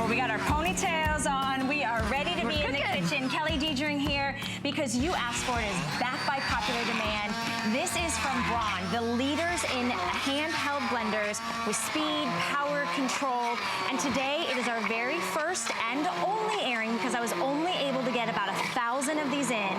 Well, we got our ponytails on. We are ready to be in the kitchen. Kelly Dedring here because you asked for it. Is back by popular demand. This is from Braun, the leaders in handheld blenders with speed, power, control. And today it is our very first and only airing because I was only able to get about 1,000 of these in.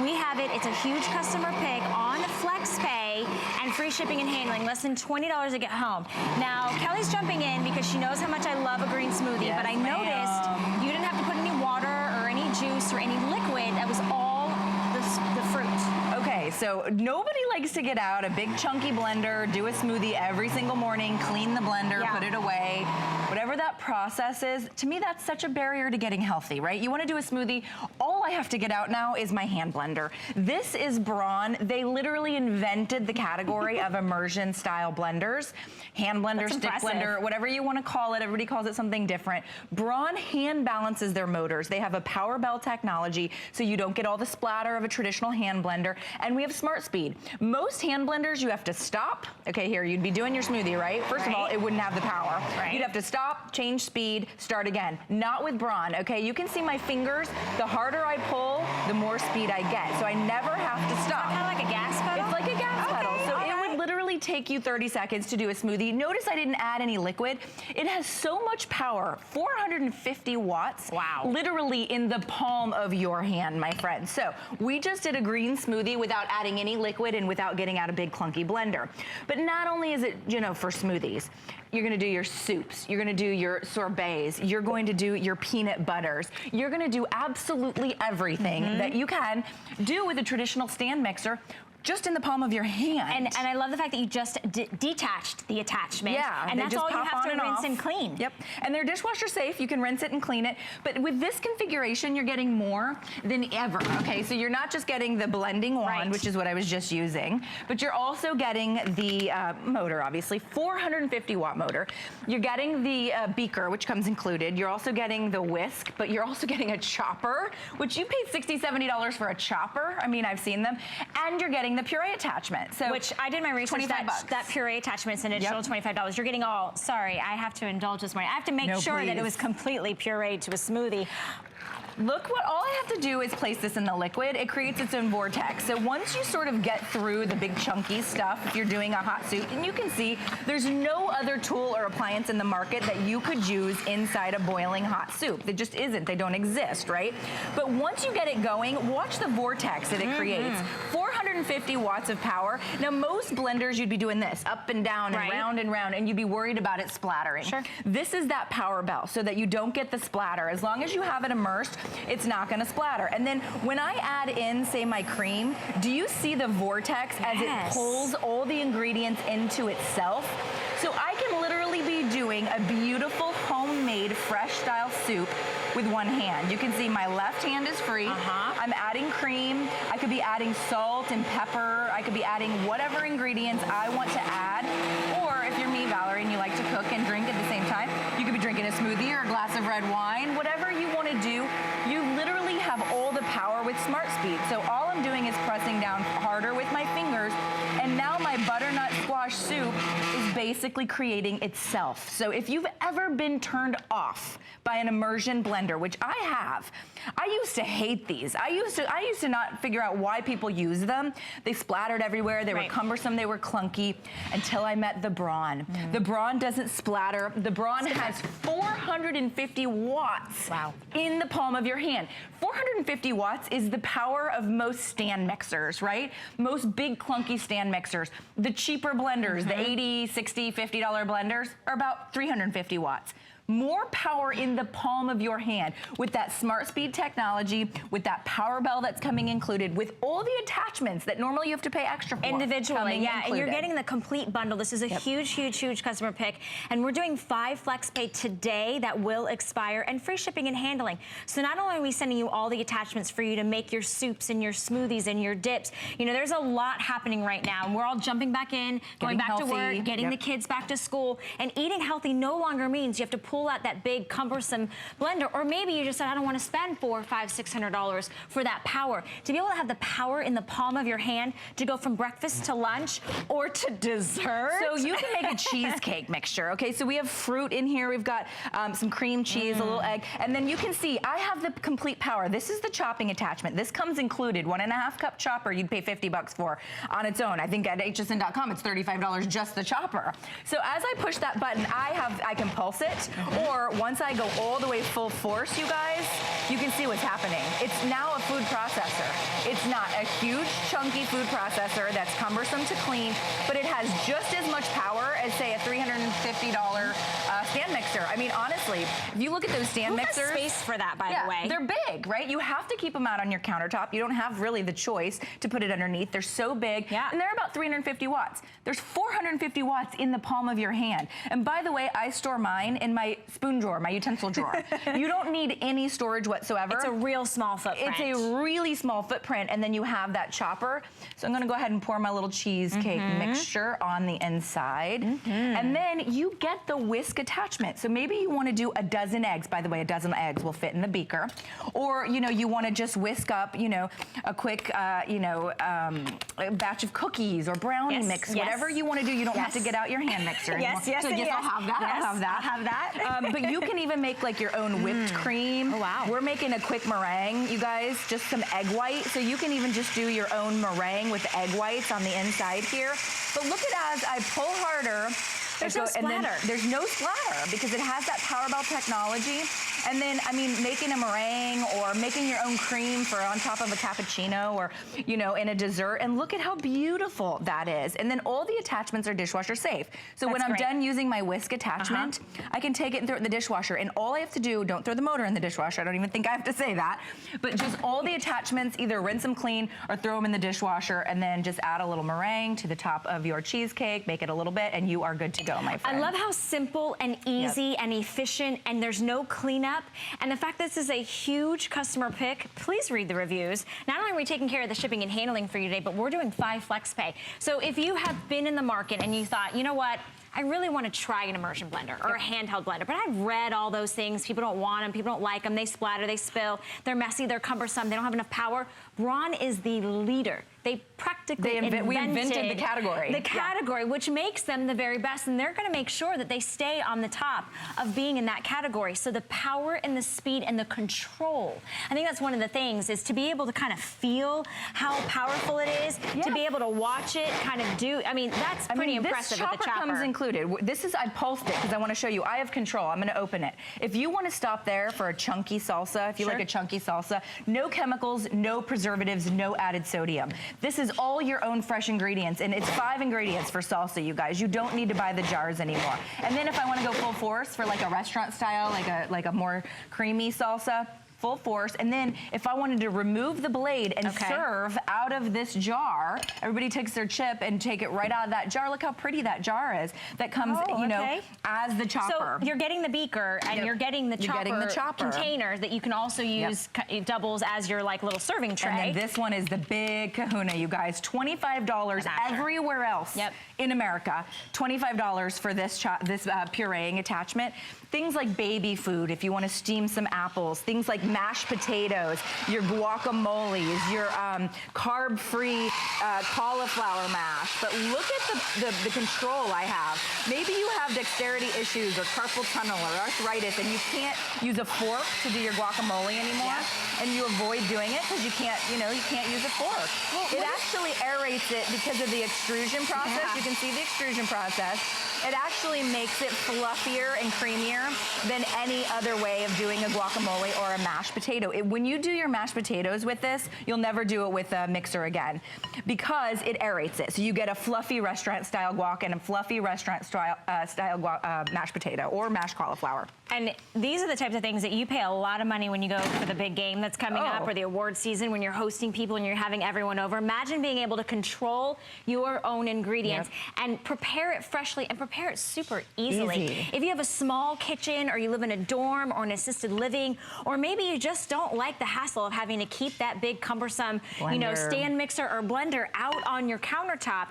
We have it. It's a huge customer pick on Flex Pay and free shipping and handling. Less than $20 to get home. Now, Kelly's jumping in because she knows how much I love a green smoothie, yes, but I noticed you didn't have to put any water or any juice or any liquid. That was all the fruit. Okay, so nobody likes to get out a big chunky blender, do a smoothie every single morning, clean the blender, put it away. Whatever that process is, to me that's such a barrier to getting healthy, right? You want to do a smoothie, all I have to get out now is my hand blender. This is Braun. They literally invented the category of immersion style blenders. Hand blender, stick blender, whatever you want to call it. Everybody calls it something different. Braun hand balances their motors. They have a power bell technology so you don't get all the splatter of a traditional hand blender. And we have smart speed. Most hand blenders you have to stop. Okay, here, you'd be doing your smoothie, right? First of all, it wouldn't have the power. You'd have to stop, change speed, start again. Not with Braun, okay? You can see my fingers. The harder I pull, the more speed I get. So I never have to stop. Kind of like a gas pedal? It's like a gas pedal. So it would literally take you 30 seconds to do a smoothie. Notice I didn't add any liquid. It has so much power, 450 watts. Wow. Literally in the palm of your hand, my friend. So we just did a green smoothie without adding any liquid and without getting out a big clunky blender. But not only is it, you know, for smoothies, you're gonna do your soups, you're gonna do your sorbets, you're going to do your peanut butters, you're gonna do absolutely everything that you can do with a traditional stand mixer just in the palm of your hand. And I love the fact that you just detached the attachment. Yeah, and that's all you have to rinse and clean. Yep, and they're dishwasher safe. You can rinse it and clean it. But with this configuration, you're getting more than ever. Okay, so you're not just getting the blending wand, which is what I was just using, but you're also getting the motor, obviously, 450 watt motor. You're getting the beaker, which comes included. You're also getting the whisk, but you're also getting a chopper, which you paid $60, $70 for a chopper. I mean, I've seen them. And you're getting the Puree attachment. So which I did my research, that Puree attachment is an additional $25. You're getting all, sorry, I have to indulge this morning. I have to make sure that it was completely pureed to a smoothie. Look, all I have to do is place this in the liquid. It creates its own vortex. So once you sort of get through the big chunky stuff, if you're doing a hot soup, and you can see there's no other tool or appliance in the market that you could use inside a boiling hot soup. There just isn't. They don't exist, right? But once you get it going, watch the vortex that it creates. 450 watts of power. Now, most blenders, you'd be doing this, up and down and round, and you'd be worried about it splattering. This is that power bell so that you don't get the splatter. As long as you have it immersed, it's not gonna splatter. And then when I add in, say, my cream, do you see the vortex as it pulls all the ingredients into itself? So I can literally be doing a beautiful homemade fresh style soup with one hand. You can see my left hand is free. I'm adding cream. I could be adding salt and pepper. I could be adding whatever ingredients I want to add. Or if you're me, Valerie, and you like to cook and drink at the same time, you could be drinking a smoothie or a glass of red wine. Whatever you want to do, you literally have all the power with Smart Speed. So all I'm doing is pressing down harder with my fingers, and now my butternut squash soup is basically creating itself. So if you've ever been turned off by an immersion blender, which I have, I used to hate these. I used to not figure out why people use them. They splattered everywhere. They were cumbersome. They were clunky until I met the Braun. The Braun doesn't splatter. The Braun has 450 watts in the palm of your hand. 450 watts is the power of most stand mixers, right? Most big clunky stand mixers. The cheaper blenders, the $80, $60, $50 blenders are about 350 watts. More power in the palm of your hand with that Smart Speed technology, with that power bell that's coming included, with all the attachments that normally you have to pay extra for. Individually, and you're getting the complete bundle. This is a huge, huge, huge customer pick. And we're doing 5 flex pay today that will expire and free shipping and handling. So not only are we sending you all the attachments for you to make your soups and your smoothies and your dips, you know, there's a lot happening right now. And we're all jumping back in, going back to work, getting the kids back to school. And eating healthy no longer means you have to pull pull out that big cumbersome blender, or maybe you just said, I don't want to spend $400, $500, $600 for that power. To be able to have the power in the palm of your hand to go from breakfast to lunch or to dessert. So you can make a cheesecake mixture, okay? So we have fruit in here. We've got some cream cheese, a little egg, and then you can see I have the complete power. This is the chopping attachment. This comes included. 1.5 cup chopper you'd pay $50 for on its own. I think at hsn.com it's $35 just the chopper. So as I push that button, I can pulse it, or once I go all the way full force, you guys, you can see what's happening. It's now a food processor. It's not a huge, chunky food processor that's cumbersome to clean, but it has just as much power as, say, a $350 stand mixer. I mean, honestly, if you look at those stand mixers. Who has space for that, by the way? They're big, right? You have to keep them out on your countertop. You don't have really the choice to put it underneath. They're so big, and they're about 350 watts. There's 450 watts in the palm of your hand. And by the way, I store mine in my spoon drawer, my utensil drawer. You don't need any storage whatsoever. It's a real small footprint. It's a really small footprint, and then you have that chopper. So I'm gonna go ahead and pour my little cheesecake mixture on the inside. And then you get the whisk attachment. So maybe you wanna do a dozen eggs. By the way, a dozen eggs will fit in the beaker. Or, you know, you wanna just whisk up, you know, a quick, a batch of cookies or brownie mix. Whatever you wanna do, you don't have to get out your hand mixer anymore. Yes, so yes, I'll have that, I'll have that. I'll have that. But you can even make like your own whipped cream. Oh, wow. We're making a quick meringue, you guys, just some egg white. So you can even just do your own meringue with egg whites on the inside here. But look at as I pull harder. There's no splatter. There's no splatter because it has that Powerbell technology. And then, I mean, making a meringue or making your own cream for on top of a cappuccino or, you know, in a dessert. And look at how beautiful that is. And then all the attachments are dishwasher safe. So when I'm done using my whisk attachment, I can take it and throw it in the dishwasher. And all I have to do, don't throw the motor in the dishwasher. I don't even think I have to say that. But just all the attachments, either rinse them clean or throw them in the dishwasher and then just add a little meringue to the top of your cheesecake, make it a little bit, and you are good to go, my friend. I love how simple and easy and efficient, and there's no cleanup. And the fact this is a huge customer pick, please read the reviews. Not only are we taking care of the shipping and handling for you today, but we're doing 5 flex pay. So if you have been in the market and you thought, you know what, I really want to try an immersion blender or a handheld blender, but I've read all those things. People don't want them, people don't like them, they splatter, they spill, they're messy, they're cumbersome, they don't have enough power. Braun is the leader. They practically invented the category. The category, which makes them the very best, and they're going to make sure that they stay on the top of being in that category. So the power and the speed and the control. I think that's one of the things, is to be able to kind of feel how powerful it is, to be able to watch it kind of do, I mean, that's pretty impressive with the chopper. Comes included. This is, I pulsed it because I want to show you. I have control. I'm going to open it. If you want to stop there for a chunky salsa, if you like a chunky salsa, no chemicals, no preservatives, no added sodium. This is all your own fresh ingredients, and it's 5 ingredients for salsa, you guys. You don't need to buy the jars anymore. And then if I want to go full force for like a restaurant style, like a more creamy salsa, full force. And then if I wanted to remove the blade and serve out of this jar, everybody takes their chip and take it right out of that jar. Look how pretty that jar is. That comes, you know, as the chopper. So you're getting the beaker and you're getting the chopper container that you can also use, it doubles as your like little serving tray. And then this one is the big kahuna, you guys. $25 everywhere else in America. $25 for this pureeing attachment. Things like baby food, if you want to steam some apples, things like mashed potatoes, your guacamoles, your carb-free cauliflower mash. But look at the control I have. Maybe you have dexterity issues or carpal tunnel or arthritis, and you can't use a fork to do your guacamole anymore, and you avoid doing it because you can't, you can't use a fork. It actually aerates it because of the extrusion process. You can see the extrusion process. It actually makes it fluffier and creamier than any other way of doing a guacamole or a mashed potato. When you do your mashed potatoes with this, you'll never do it with a mixer again because it aerates it. So you get a fluffy restaurant-style guac and a fluffy restaurant-style mashed potato or mashed cauliflower. And these are the types of things that you pay a lot of money when you go for the big game that's coming up, or the award season, when you're hosting people and you're having everyone over. Imagine being able to control your own ingredients and prepare it freshly and prepare it super easily. Easy. If you have a small kitchen, or you live in a dorm or an assisted living, or maybe you just don't like the hassle of having to keep that big cumbersome, you know, stand mixer or blender out on your countertop.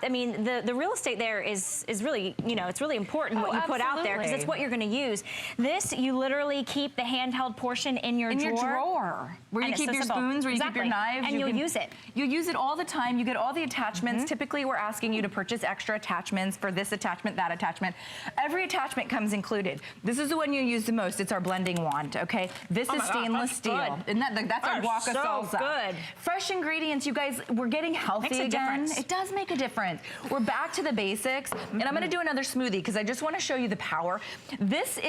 I mean, the real estate there is really, you know, it's really important what you put out there, because it's what you're going to use. This, you literally keep the handheld portion in your drawer. Where you keep your spoons, where you keep your knives. And you'll use it. You use it all the time. You get all the attachments. Typically, we're asking you to purchase extra attachments for this attachment, that attachment. Every attachment comes included. This is the one you use the most. It's our blending wand, okay? This is stainless steel. Isn't that's our guaca salsa. Good. Fresh ingredients, you guys, we're getting healthy again. It does make a difference. We're back to the basics, and I'm gonna do another smoothie because I just wanna show you the power. This,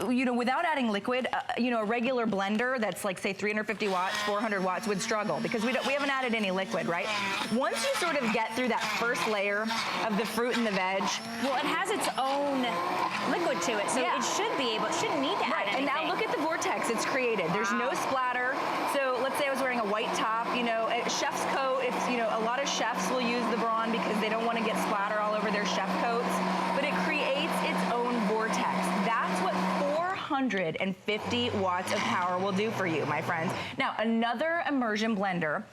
you know, without adding liquid, you know, a regular blender that's like, say, 350 watts, 400 watts would struggle because we haven't added any liquid, right? Once you sort of get through that first layer of the fruit and the veg. Well, it has its own liquid to it, so it shouldn't need to add anything. And now look at the vortex it's created. There's no splatter. So let's say I was wearing a white top, you know, a chef's coat. It's, you know, a lot of chefs will use the Braun because they don't want to get splatter all over their chef coats, but it creates its own vortex. That's what 450 watts of power will do for you, my friends. Now, another immersion blender,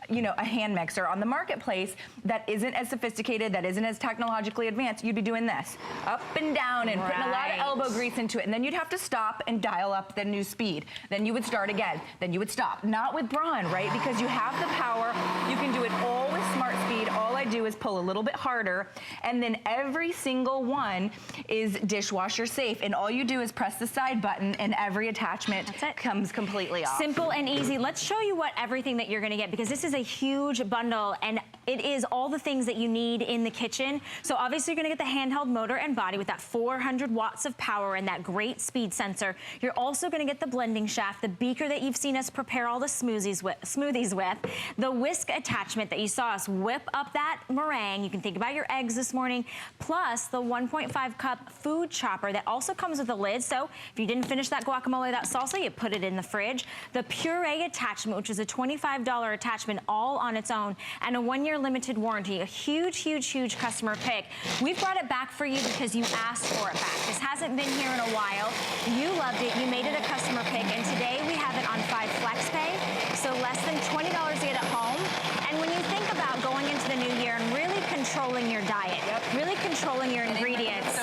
you know, a hand mixer on the marketplace that isn't as sophisticated, that isn't as technologically advanced, you'd be doing this, up and down and putting a lot of elbow grease into it. And then you'd have to stop and dial up the new speed. Then you would start again. Then you would stop. Not with Braun, right? Because you have the power. You can do it all with smart speed. All I do is pull a little bit harder. And then every single one is dishwasher safe. And all you do is press the side button and every attachment comes completely off. Simple and easy. Let's show you what everything that you're going to get, because this is a huge bundle and it is all the things that you need in the kitchen. So obviously you're going to get the handheld motor and body with that 400 watts of power and that great speed sensor. You're also going to get the blending shaft, the beaker that you've seen us prepare all the smoothies with, the whisk attachment that you saw us whip up that meringue. You can think about your eggs this morning, plus the 1.5 cup food chopper that also comes with a lid. So if you didn't finish that guacamole, that salsa, you put it in the fridge. The Puree attachment, which is a $25 attachment all on its own, and a 1-year limited warranty. A huge, huge, huge customer pick. We've brought it back for you because you asked for it back. This hasn't been here in a while. You loved it. You made it a customer pick, and today we have it on 5 flex pay, so less than $20 to get it home. And when you think about going into the new year and really controlling your diet, really controlling your ingredients,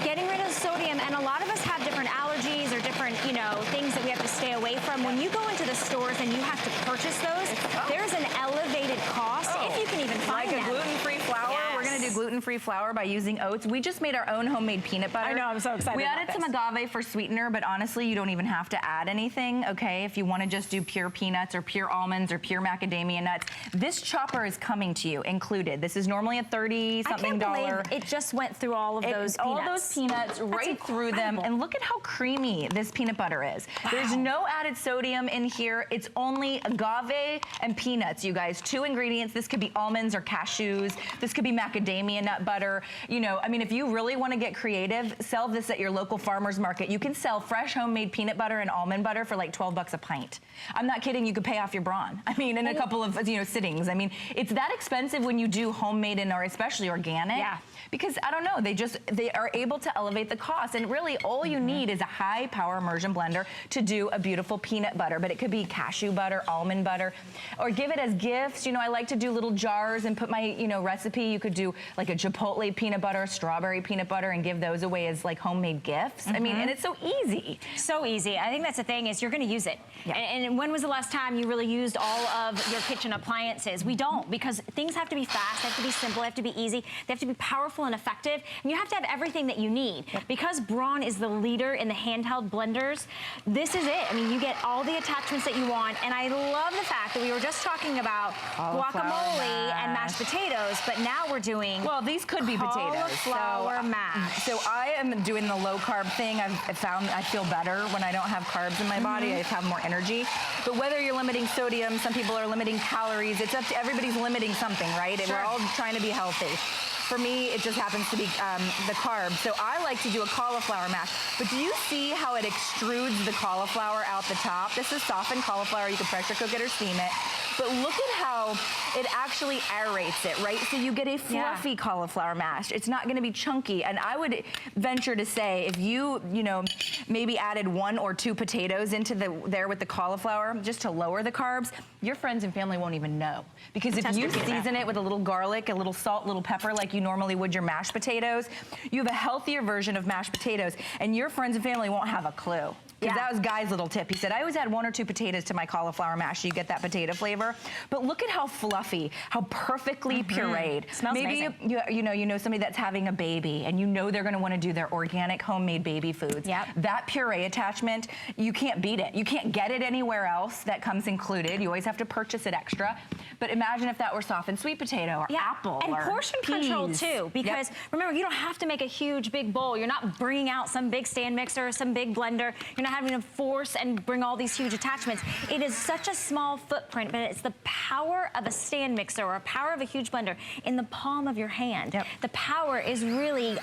getting rid of sodium, and a lot of us have different allergies or different, you know, things that we have to stay away from. When you go into the stores and you have to purchase those, there's an elevated cost, if you can even find like a gluten-free flour. We're going to do gluten-free flour by using oats. We just made our own homemade peanut butter. I know, I'm so excited. We added some agave for sweetener, but honestly, you don't even have to add anything, okay? If you want to just do pure peanuts or pure almonds or pure macadamia nuts, this chopper is coming to you included. This is normally a $30-something. I can't believe it just went through all of those peanuts. All those peanuts right through them. And look at how creamy this peanut butter is. Wow. There's no added sodium in here. It's only agave and peanuts, you guys. 2 ingredients. This could be almonds or cashews. This could be macadamia nut butter. You know, I mean, if you really want to get creative, sell this at your local farmer's market. You can sell fresh homemade peanut butter and almond butter for like 12 bucks a pint. I'm not kidding. You could pay off your Braun. I mean, in a couple of, you know, sittings. I mean, it's that expensive when you do homemade and or especially organic. Yeah. Because I don't know, they are able to elevate the cost, and really all you need is a high power immersion blender to do a beautiful peanut butter, but it could be cashew butter, almond butter, or give it as gifts. You know, I like to do little jars and put my, you know, recipe. You could do like a chipotle peanut butter, strawberry peanut butter, and give those away as like homemade gifts. I mean, and it's so easy. So easy. I think that's the thing, is you're going to use it. Yeah. And when was the last time you really used all of your kitchen appliances? We don't, because things have to be fast, they have to be simple, they have to be easy, they have to be powerful and effective, and you have to have everything that you need. Because Braun is the leader in the handheld blenders, this is it. I mean, you get all the attachments that you want, and I love the fact that we were just talking about guacamole and mashed potatoes, but now we're doing, well, these could be potatoes. Cauliflower mash. So I am doing the low carb thing. I've found I feel better when I don't have carbs in my body. I just have more energy. But whether you're limiting sodium, some people are limiting calories. It's up to everybody's limiting something, right? And we're all trying to be healthy. For me, it just happens to be the carbs. So I like to do a cauliflower mash. But do you see how it extrudes the cauliflower out the top? This is softened cauliflower. You can pressure cook it or steam it. But look at how it actually aerates it, right? So you get a fluffy cauliflower mash. It's not gonna be chunky. And I would venture to say if you know, maybe added 1 or 2 potatoes into there with the cauliflower, just to lower the carbs, your friends and family won't even know. Because if you season it with a little garlic, a little salt, a little pepper, like you normally would your mashed potatoes, you have a healthier version of mashed potatoes, and your friends and family won't have a clue. Because that was Guy's little tip. He said, I always add 1 or 2 potatoes to my cauliflower mash so you get that potato flavor. But look at how fluffy, how perfectly pureed. Smells amazing. You know somebody that's having a baby and you know they're gonna wanna do their organic homemade baby foods. That puree attachment, you can't beat it. You can't get it anywhere else that comes included. You always have to purchase it extra. But imagine if that were softened sweet potato or apple and or portion peas. control too, because remember, you don't have to make a huge big bowl. You're not bringing out some big stand mixer or some big blender. You're not having to force and bring all these huge attachments. It is such a small footprint, but it's the power of a stand mixer or a power of a huge blender in the palm of your hand. The power is really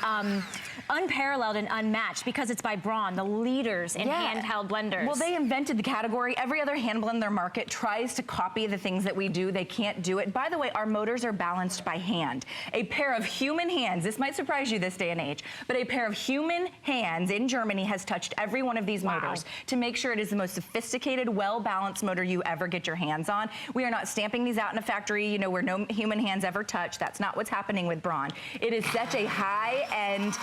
unparalleled and unmatched because it's by Braun, the leaders in handheld blenders. Well, they invented the category. Every other hand blender market tries to copy the things that we do. They can't do it. By the way, our motors are balanced by hand. A pair of human hands, this might surprise you this day and age, but a pair of human hands in Germany has touched every one of these motors to make sure it is the most sophisticated, well-balanced motor you ever get your hands on. We are not stamping these out in a factory, you know, where no human hands ever touch. That's not what's happening with Braun. It is such a high-end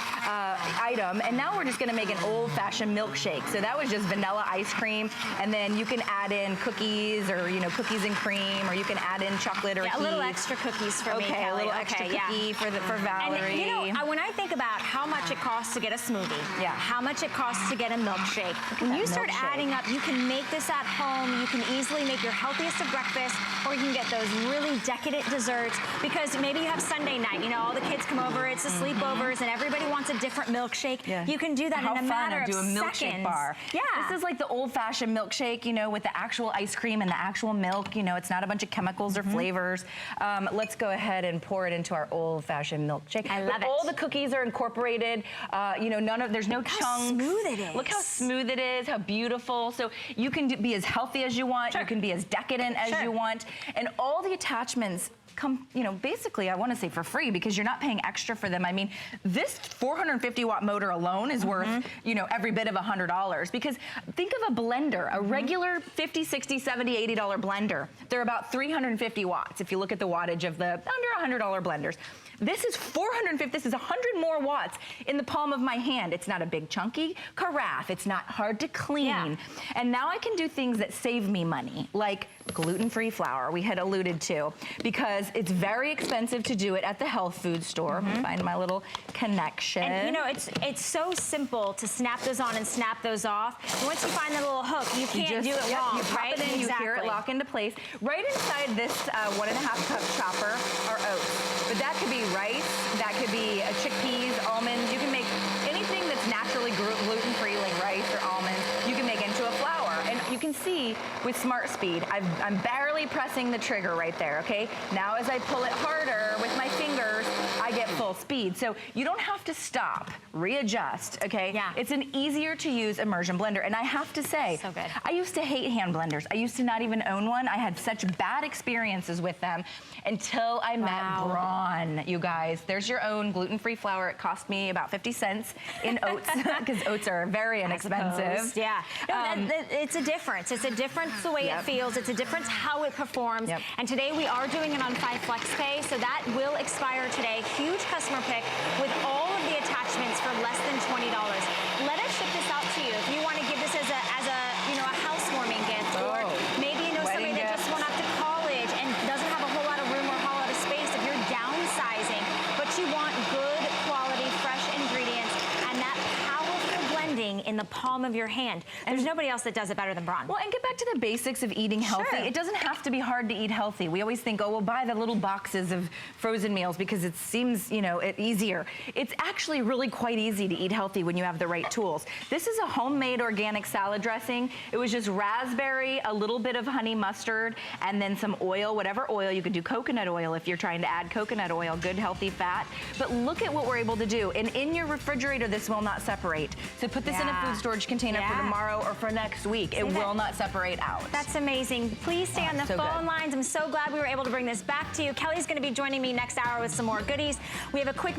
item, and now we're just gonna make an old-fashioned milkshake. So that was just vanilla ice cream, and then you can add in cookies or, you know, cookies and cream, or you can add in chocolate or a little extra cookies for me, Kelly. A little extra cookie for Valerie. And you know, when I think about how much it costs to get a smoothie, how much it costs to get a milkshake, when you start adding up, you can make this at home. You can easily make your healthiest of breakfast, or you can get those really decadent desserts because maybe you have Sunday night, you know, all the kids come over, it's the sleepovers, and everybody wants a different milkshake. You can do that in a matter of seconds. Milkshake bar. This is like the old-fashioned milkshake, you know, with the actual ice cream and the actual milk. You know, it's not a bunch of chemicals or flavors. Let's go ahead and pour it into our old-fashioned milkshake. I love it. All the cookies are incorporated. You know, there's no chunks. How smooth it is. Look how smooth it is, how beautiful. So you can be as healthy as you want. You can be as decadent as you want. And all the attachments come, you know, basically, I want to say for free because you're not paying extra for them. I mean, this 450 watt motor alone is worth, you know, every bit of $100 because think of a blender, a regular $50, $60, $70, $80 blender. They're about 350 watts if you look at the wattage of the under $100 blenders. This is 450, this is 100 more watts in the palm of my hand. It's not a big chunky carafe. It's not hard to clean. And now I can do things that save me money, like gluten-free flour we had alluded to, because it's very expensive to do it at the health food store. Find my little connection. And you know, it's so simple to snap those on and snap those off. Once you find the little hook, you can't do it wrong, you pop right? it in, you hear it lock into place. Right inside this 1.5 cup chopper are oats. But that could be rice, that could be chickpeas, almonds. You can make anything that's naturally gluten-free, like rice or almonds, you can make into a flour. And you can see with Smart Speed, I'm barely pressing the trigger right there, okay? Now as I pull it harder with my fingers, I get full speed. So you don't have to stop, readjust, okay? It's an easier to use immersion blender. And I have to say, so good. I used to hate hand blenders. I used to not even own one. I had such bad experiences with them until I met Braun, you guys. There's your own gluten-free flour. It cost me about 50 cents in oats because oats are very inexpensive. It's a difference. It's a difference the way it feels. It's a difference how it performs. And today we are doing it on 5 FlexPay, so that will expire today. Huge customer pick with all of the attachments for less than $20. Let us ship this out to you if you want to give this as a you know, a housewarming gift, or maybe you know somebody that just went off to college and doesn't have a whole lot of room or a whole lot of space. If you're downsizing, but you want good quality, fresh ingredients and that powerful blending in the palm of your hand. There's nobody else that does it better than Braun. Well, and get back to the basics of eating healthy. Sure. It doesn't have to be hard to eat healthy. We always think, oh, we'll buy the little boxes of frozen meals because it seems, you know, easier. It's actually really quite easy to eat healthy when you have the right tools. This is a homemade organic salad dressing. It was just raspberry, a little bit of honey mustard, and then some oil, whatever oil. You could do coconut oil if you're trying to add coconut oil, good healthy fat. But look at what we're able to do. And in your refrigerator, this will not separate. So put this in a food storage container for tomorrow or for next week. It will not separate out. That's amazing. Please stay on the phone lines. I'm so glad we were able to bring this back to you. Kelly's going to be joining me next hour with some more goodies. We have a quick